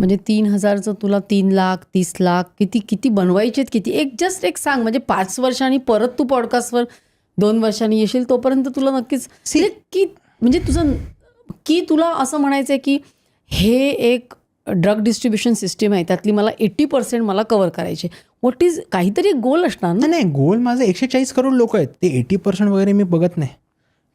म्हणजे 3,000चं तुला 3,00,000 30,00,000 किती किती बनवायचेत किती? जस्ट एक सांग, म्हणजे 5 वर्षांनी परत तू पॉडकास्टवर 2 वर्षांनी येशील तोपर्यंत तुला नक्कीच म्हणजे तुझं की तुला असं म्हणायचं आहे की हे एक ड्रग डिस्ट्रीब्युशन सिस्टीम आहे, त्यातली मला 80% मला कव्हर करायचे. व्हॉट इज काहीतरी गोल असणार ना? नाही, गोल माझं 140 करोड लोक आहेत, ते 80% वगैरे मी बघत नाही.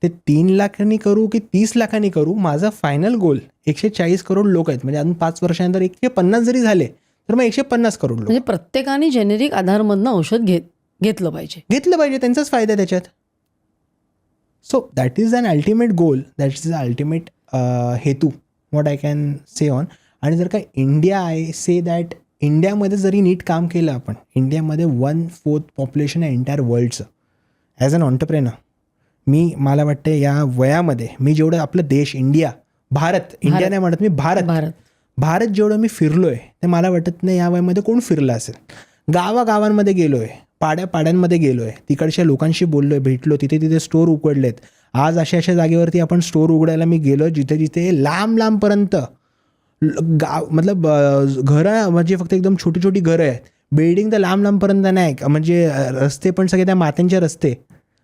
ते 3 लाखांनी करू की 30 लाखांनी करू, माझा फायनल गोल 140 करोड लोक आहेत. म्हणजे अजून 5 वर्षानंतर 150 जरी झाले तर मग 150 करोड लोक. म्हणजे प्रत्येकाने जेनेरिक आधारमधनं औषध घेतलं पाहिजे. त्यांचाच फायदा आहे त्याच्यात. So that is an ultimate goal, that is a ultimate हेतू, what I can say on. आणि जर का इंडिया, आय से दॅट इंडियामध्ये जरी नीट काम केलं आपण, इंडियामध्ये 1/4 पॉप्युलेशन आहे एंटायर वर्ल्डचं. ॲज अन ऑन्टरप्रेनर मला वाटतं या वयामध्ये मी जेवढं आपलं देश, इंडिया नाही म्हणत मी, भारत जेवढं मी फिरलो आहे ते मला वाटत नाही या वयामध्ये कोण फिरलं असेल. गावागावांमध्ये गेलो आहे, पाड्यांमध्ये गेलो आहे, तिकडच्या लोकांशी बोललो आहे, भेटलो, तिथे स्टोर उघडलेत. आज अशा जागेवरती आपण स्टोर उघडायला मी गेलो जिथे लांबपर्यंत मतलब घरं, म्हणजे फक्त एकदम छोटी घरं आहेत, बिल्डिंग तर लांबपर्यंत नाही, म्हणजे रस्ते पण सगळे त्या मात्यांचे रस्ते.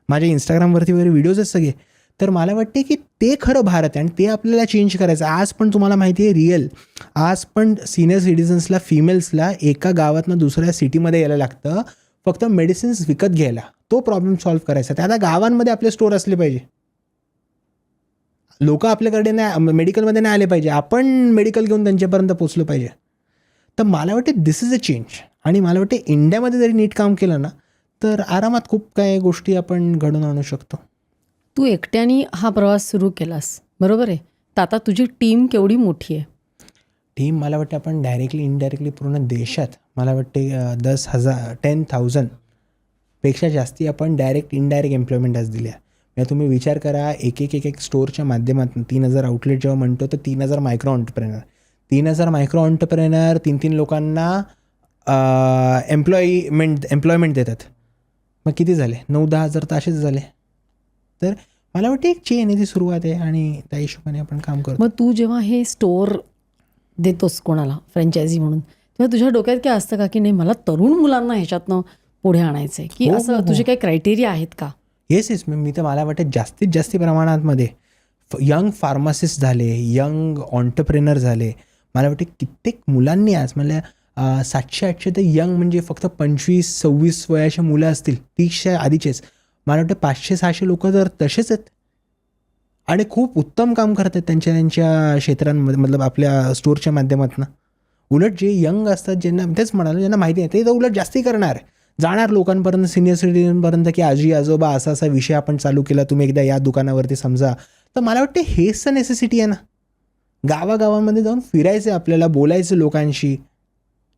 माझ्या इंस्टाग्रामवरती वगैरे व्हिडिओज आहेत सगळे. तर मला वाटते की ते खरं भारत आहे आणि ते आपल्याला चेंज करायचं. आज पण तुम्हाला माहिती आहे रिअल, आज पण सिनियर सिटिझन्सला, फिमेल्सला एका गावातनं दुसऱ्या सिटीमध्ये यायला लागतं फक्त मेडिसिन्स विकत घ्यायला. तो प्रॉब्लेम सॉल्व्ह करायचा. त्या आता गावांमध्ये आपले स्टोर असले पाहिजे. लोक आपल्याकडे नाही, मेडिकलमध्ये नाही आले पाहिजे, आपण मेडिकल घेऊन त्यांच्यापर्यंत पोचलं पाहिजे. तर मला वाटते दिस इज अ चेंज. आणि मला वाटते इंडियामध्ये जरी नीट काम केलं ना तर आरामात खूप काही गोष्टी आपण घडून आणू शकतो. तू एकट्याने हा प्रवास सुरू केलास, बरोबर आहे. तर आता तुझी टीम केवढी मोठी आहे? टीम मला वाटते आपण डायरेक्टली इनडायरेक्टली पूर्ण देशात मला वाटते 10,000 पेक्षा जास्ती आपण डायरेक्ट इनडायरेक्ट एम्प्लॉयमेंट आज दिल्या. म्हणजे तुम्ही विचार करा, एक स्टोअरच्या माध्यमातून 3,000 आउटलेट जेव्हा म्हणतो तर 3,000 मायक्रो ऑन्टरप्रेनर, 3,000 मायक्रो ऑन्टरप्रेनर 3 लोकांना एम्प्लॉयमेंट देतात. मग किती झाले? 9-10 हजार तर असेच झाले. तर मला वाटतं एक चेन आहे, ती सुरुवात आहे आणि त्या हिशोबाने आपण काम करतो. मग तू जेव्हा हे स्टोअर देतोस कोणाला फ्रँचायझी म्हणून, तेव्हा तुझ्या डोक्यात काय असतं का की नाही मला तरुण मुलांना ह्याच्यातनं पुढे आणायचं आहे, की असं तुझे काही क्रायटेरिया आहेत का? येस मी तर मला वाटतं जास्तीत जास्त प्रमाणामध्ये यंग फार्मासिस्ट झाले, यंग ऑन्टरप्रेनर झाले. मला वाटते कित्येक मुलांनी आज मला 700-800 तर यंग, म्हणजे फक्त 25-26 वयाच्या मुलं असतील, 30च्या आधीचेच. मला वाटतं 500-600 लोक तर तसेच आहेत आणि खूप उत्तम काम करतात त्यांच्या क्षेत्रांमध्ये, मतलब आपल्या स्टोअरच्या माध्यमातून. उलट जे यंग असतात, ज्यांना तेच म्हणालो, ज्यांना माहिती आहे ते तर उलट जास्ती करणार, जाणार लोकांपर्यंत, सिनियर सिटीजनपर्यंत, की आजी आजोबा असा विषय आपण चालू केला, तुम्ही एकदा या दुकानावरती समजा. तर मला वाटतं हेच तर नेसेसिटी आहे ना. गावागावांमध्ये जाऊन फिरायचं, आपल्याला बोलायचं लोकांशी,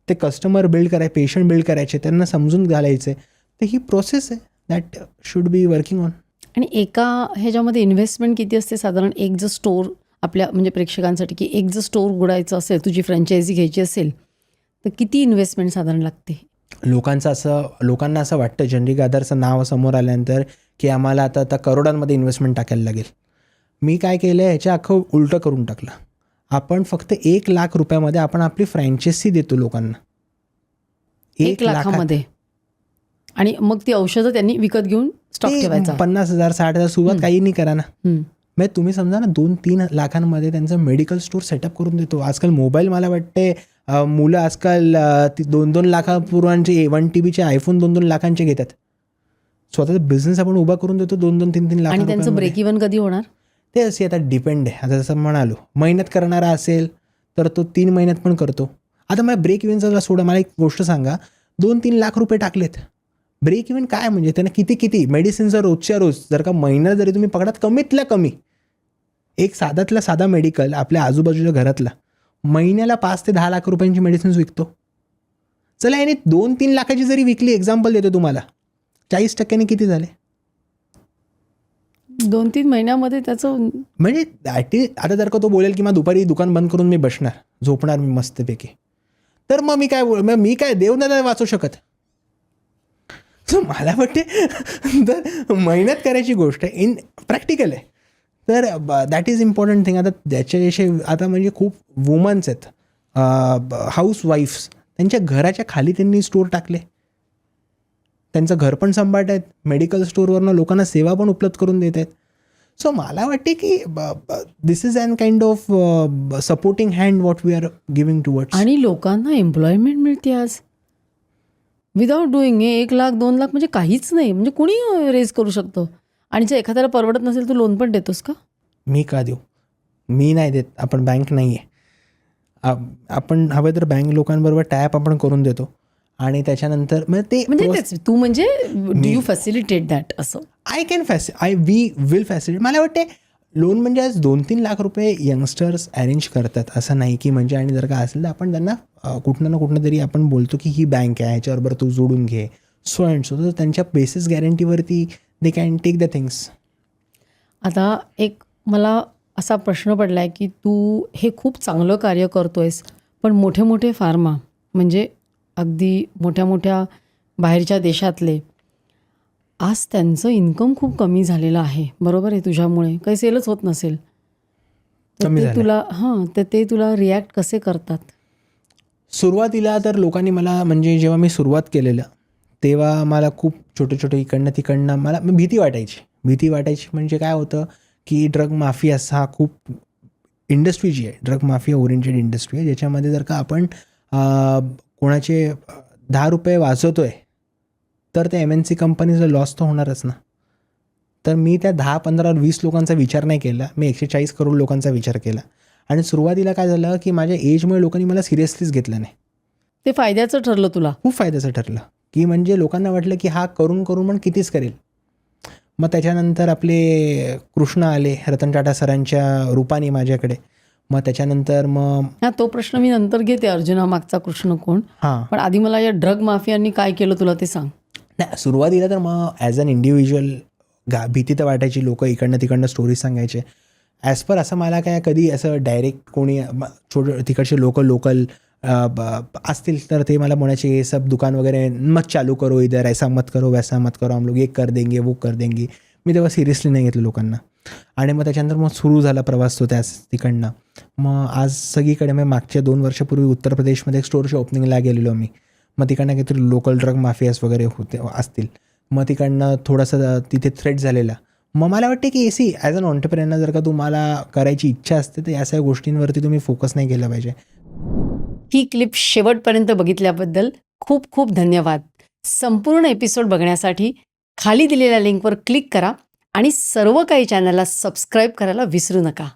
ते कस्टमर बिल्ड करायचे, पेशंट बिल्ड करायचे, त्यांना समजून घालायचे. तर ही प्रोसेस आहे that should be working on. आणि एका ह्याच्यामध्ये इन्व्हेस्टमेंट किती असते साधारण? एक जर स्टोअर आपल्या म्हणजे प्रेक्षकांसाठी, की एक जर स्टोअर उघडायचं असेल, तुझी फ्रँचायझी घ्यायची असेल, तर किती इन्व्हेस्टमेंट साधारण लागते? लोकांना असं वाटतं जनरिक आधारचं नाव समोर आल्यानंतर की आम्हाला आता करोडांमध्ये इन्व्हेस्टमेंट टाकायला लागेल. मी काय केलं आहे, ह्याच्या अख्खं उलटं करून टाकलं. आपण फक्त 1 लाख रुपयामध्ये आपण आपली फ्रँचायझी देतो लोकांना. 1 लाखामध्ये? आणि मग ती औषधं त्यांनी विकत घेऊन स्टॉक ठेवायचा? 50,000 60,000 सुरुवात काही नाही करा ना. म्हणजे तुम्ही समजा ना 2-3 लाखांमध्ये त्यांचं मेडिकल स्टोअर सेटअप करून देतो. आजकाल मोबाईल, मला वाटते मुलं आजकाल 2-2 लाखापूर्वांचे 1 TBचे आयफोन 2-2 लाखांचे घेतात. स्वतःचा बिझनेस आपण उभा करून देतो 2-2, 3-3 लाख. आणि त्यांचं ब्रेक इव्हन कधी होणार? ते असे आता डिपेंड आहे. आता जसं म्हणालो, मेहनत करणारा असेल तर तो 3 महिन्यात पण करतो. आता मला ब्रेक इव्हनचा सोडा, मला एक गोष्ट सांगा, 2-3 लाख रुपये टाकलेत, ब्रेक इव्हन काय म्हणजे त्यांना किती मेडिसिनचं रोजच्या रोज, जर का महिना जरी तुम्ही पकडात, कमीतल्या कमी एक साधातला साधा मेडिकल आपल्या आजूबाजूच्या घरातला महिन्याला 5 ते 10 लाख रुपयांची मेडिसिन्स विकतो. चला, याने 2-3 लाखाची जरी विकली, एक्झाम्पल देतो तुम्हाला, 40% किती झाले? 2-3 महिन्यामध्ये त्याचं म्हणजे आता जर का तो बोलेल की मग दुपारी दुकान बंद करून मी बसणार, झोपणार मी मस्तपैकी, तर मग मी काय देव नाही वाचू शकत. मला वाटते तर मेहनत करायची गोष्ट इन प्रॅक्टिकल आहे. तर दॅट इज इम्पॉर्टंट थिंग. आता ज्याच्याविषयी आता म्हणजे खूप वुमन्स आहेत, हाऊसवाईफ्स त्यांच्या घराच्या खाली त्यांनी स्टोअर टाकले. त्यांचं घर पण सांभाळत आहेत, मेडिकल स्टोअरवरनं लोकांना सेवा पण उपलब्ध करून देत आहेत. सो मला वाटते की this is an kind of supporting hand what we are giving towards. आणि लोकांना एम्प्लॉयमेंट मिळते आज विदाऊट डुईंग हे. 1 लाख 2 लाख म्हणजे काहीच नाही, म्हणजे कुणी रेज करू शकतं. आणि जर एखाद्याला परवडत नसेल तू लोन पण देतोस का? मी का देऊ? मी नाही देत. आपण बँक नाही आहे. आपण हवे तर बँक लोकांबरोबर टॅप आपण करून देतो आणि त्याच्यानंतर म्हणजे तेच तू म्हणजे डू यू फॅसिलिटेट दॅट असं? We will facilitate. मला वाटते लोन म्हणजे आज 2-3 लाख रुपये यंगस्टर्स अरेंज करतात, असं नाही की म्हणजे. आणि जर का असेल तर आपण त्यांना कुठनं ना कुठनं तरी आपण बोलतो की ही बँक आहे, ह्याच्याबरोबर तू जोडून घे, सो अँड सो. तर त्यांच्या बेसिस गॅरंटीवरती they can take the things. आता एक मला असा प्रश्न पडला आहे की तू हे खूप चांगलं कार्य करतो आहेस, पण मोठे मोठे फार्मा म्हणजे अगदी मोठ्या मोठ्या बाहेरच्या देशातले आज त्यांचं इन्कम खूप कमी झालेलं आहे, बरोबर आहे? तुझ्यामुळे काही सेलच होत नसेल तर कमी ते झालंय. तुला तर ते तुला रिॲक्ट कसे करतात? सुरुवातीला तर लोकांनी मला म्हणजे जेव्हा मी सुरुवात केलेलं तेव्हा मला खूप छोटे छोटे इकडनं तिकडनं मला भीती वाटायची. म्हणजे काय होतं की ड्रग माफिया हा खूप इंडस्ट्री जी आहे, ड्रग माफिया ओरिएंटेड इंडस्ट्री आहे, ज्याच्यामध्ये जर का आपण कोणाचे 10 रुपये वाचवतो आहे तर त्या MNC कंपनीचा लॉस तर होणारच ना. तर मी त्या 10, 15, 20 लोकांचा विचार नाही केला, मी 140 करोड लोकांचा विचार केला. आणि सुरुवातीला काय झालं की माझ्या एजमुळे लोकांनी मला सिरियसलीच घेतलं नाही. ते फायद्याचं ठरलं तुला? खूप फायद्याचं ठरलं की म्हणजे लोकांना वाटलं की हा करून पण कितीच करेल. मग त्याच्यानंतर आपले कृष्ण आले रतन टाटा सरांच्या रूपाने माझ्याकडे. मग त्याच्यानंतर हा तो प्रश्न मी नंतर घेते, अर्जुना मागचा कृष्ण कोण. हां पण आधी मला या ड्रग माफियांनी काय केलं तुला ते सांग. नाही, सुरुवातीला तर मग ॲज अन इंडिव्हिज्युअल भीती तर वाटायची. लोक इकडनं तिकडनं स्टोरीज सांगायचे. ॲज पर असं मला काय कधी असं डायरेक्ट कोणी तिकडचे लोकल असतील तर ते मला म्हणायचे हे सब दुकान वगैरे मत चालू करो, इधर ऐसा मत करो वैसा मत करो, हम लोग ये कर देंगे वो कर देंगे. मी तेव्हा सिरियसली नाही घेतलं लोकांना. आणि मग त्याच्यानंतर मग सुरू झाला प्रवास तो तिकडनं. मग आज सगळीकडे मी मागच्या 2 वर्षापूर्वी उत्तर प्रदेशमध्ये एक स्टोअरच्या ओपनिंगला गेलेलो मी. मग तिकडनं काहीतरी लोकल ड्रग माफियास वगैरे असतील. मग तिकडनं थोडंसं तिथे थ्रेट झालेला. मग मला वाटते की ॲज अन ऑन्टरप्रेनर जर का तुम्हाला करायची इच्छा असते तर या सगळ्या गोष्टींवरती तुम्ही फोकस नाही केला पाहिजे. ही क्लिप शेवटपर्यंत बघितल्याबद्दल खूप खूप धन्यवाद. संपूर्ण एपिसोड बघण्यासाठी खाली दिलेल्या लिंकवर क्लिक करा आणि सर्व काही चॅनलला सबस्क्राईब करायला विसरू नका.